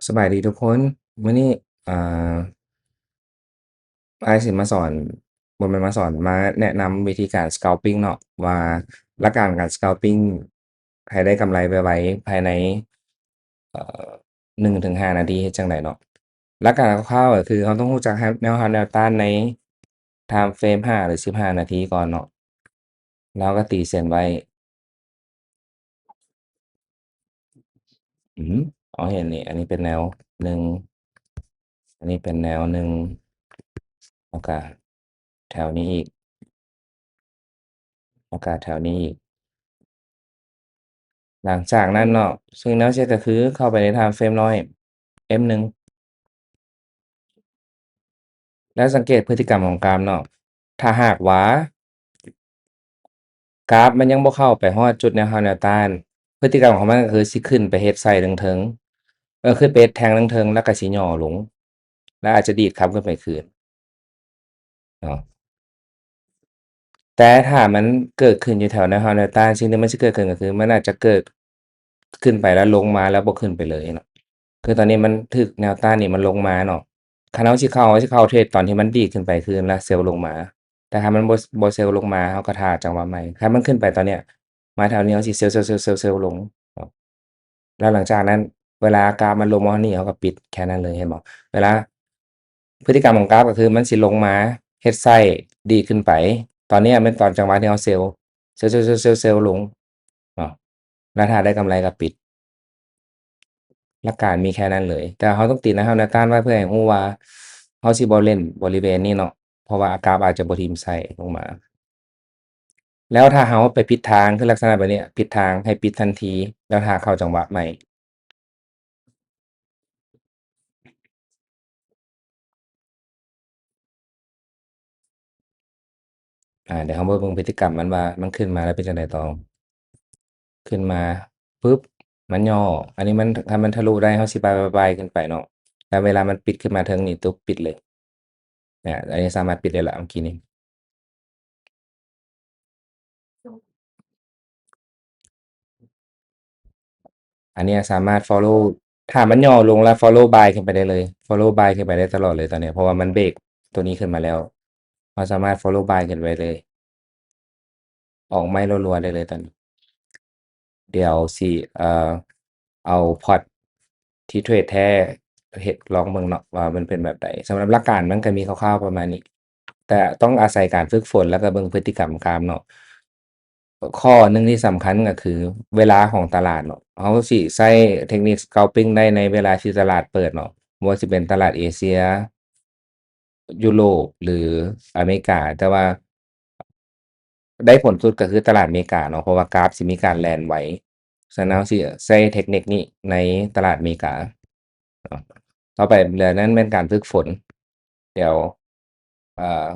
สบายดีทุกคนมื้อนี้อ่าอ้ายสิมาสอนบ่แม่นมาสอนมาแนะนำวิธีการ Scalping เนาะว่าหลักการ Scalping ให้ได้กำไรไวๆภายในเอ่อ1-5นาทีเฮ็ดจั่งใดเนาะหลักการคร่าวๆก็คือเราต้องรู้จักแนวรับแนวต้านในไทม์เฟรม5หรือ15นาทีก่อนเนาะแล้วก็ตีเส้นไว้อือฮึอ๋อเห็นนี่อันนี้เป็นแนว1อันนี้เป็นแนว1แล้วก็แถวนี้อีกแล้วก็แถวนี้อีก หลังจากนั้นเนาะสิ่งที่เราเฮ็ดก็คือเข้าไปในไทม์เฟรมน้อย M1 แล้วสังเกตพฤติกรรมของกราฟเนาะถ้าหากว่ากราฟมันยังบ่เข้าไปฮอดจุดแนวรับแนวต้านพฤติกรรมของมันก็คือสิขึ้นไปเฮ็ดไส้เทิงๆขึ้นไปเฮ็ดแท่งเทิงๆแล้วก็สิย่อลงแล้วอาจจะดีดกลับขึ้นไปคืนเนาะแต่ถ้ามันเกิดขึ้นอยู่แถวแนวรับแนวต้านสิ่งที่มันสิเกิดขึ้นก็คือมันอาจจะเกิดขึ้นไปแล้วลงมาแล้วบ่ขึ้นไปเลยเนาะคือตอนนี้มันถึกแนวต้านนี่มันลงมาเนาะ คันเราสิเข้าเทรดตอนที่มันดีดขึ้นไปคืนแล้วเซลล์ลงมาแต่ถ้ามันบ่เซลล์ลงมาเราก็ท่าจังหวะใหม่ถ้ามันขึ้นไปตอนเนี้ยมาแถวนี้เราสิเซลล์ลงครับแล้วหลังจากนั้นเวลากราฟมันลงมาฮอดนี้เราก็ปิดแค่นั้นเลยเห็นบ่เวลาพฤติกรรมของกราฟก็คือมันสิลงมาเฮ็ดไส้ดีดขึ้นไปตอนเนี้ยเป็นตอนจังหวะที่เราเซลล์ลงเนาะแล้วถ้าได้กำไรก็ปิด หลักการมีแค่นั้นเลย แต่เราต้องติดนะครับแนวต้านไว้เพื่อให้รู้ว่าเราสิบ่เล่นบริเวณนี้เนาะเพราะว่ากราฟอาจจะบ่ทิ่มไส้ลงมาแล้วถ้าเราไปผิดทางคือลักษณะแบบเนี้ยผิดทางให้ปิดทันทีแล้วถ้าเข้าจังหวะใหม่เดี๋ยวเรามาเบิ่งพฤติกรรมมันว่ามันขึ้นมาแล้วเป็นจั่งใดต่อขึ้นมาปึ๊บมันย่ออันนี้มันถ้ามันทะลุได้เราสิบายๆขึ้นไปเนาะแต่เวลามันปิดขึ้นมาเทิงนี้ตุ๊บปิดเลยเนี่ยอันนี้สามารถปิดได้แล้วเมื่อกี้นี้ อันเนี้ยสามารถฟอลโลว์ถ้ามันย่อลงแล้วฟอลโลว์บายขึ้นไปได้เลยฟอลโลว์บายขึ้นไปได้ตลอดเลยตอนเนี้ยเพราะว่ามันเบรกตัวนี้ขึ้นมาแล้วเราสามารถฟอลโลว์บายขึ้นไปเลยออกไม้รัวๆได้เลยตอนนี้เดี๋ยวสิเอาพอร์ตที่เทรดแท้เฮ็ดลองเบิ่งเนาะว่ามันเป็นแบบใดสำหรับหลักการมันก็มีคร่าวๆประมาณนี้แต่ต้องอาศัยการฝึกฝนแล้วก็เบิ่งพฤติกรรมการเนาะ ข้อหนึ่งที่สำคัญก็คือเวลาของตลาดเนาะเราสิใช้เทคนิค scalping ได้ในเวลาที่ตลาดเปิดเนาะบ่ว่าสิเป็นตลาดเอเชียยุโรปหรืออเมริกาแต่ว่าได้ผลสุดก็คือตลาดอเมริกาเนาะเพราะว่ากราฟสิมีการแล่นไหวฉะนั้นเราสิใช้เทคนิคนี้ในตลาดอเมริกาเนาะต่อไปเหลือนั้นเป็นการฝึกฝนเดี๋ยวอ่า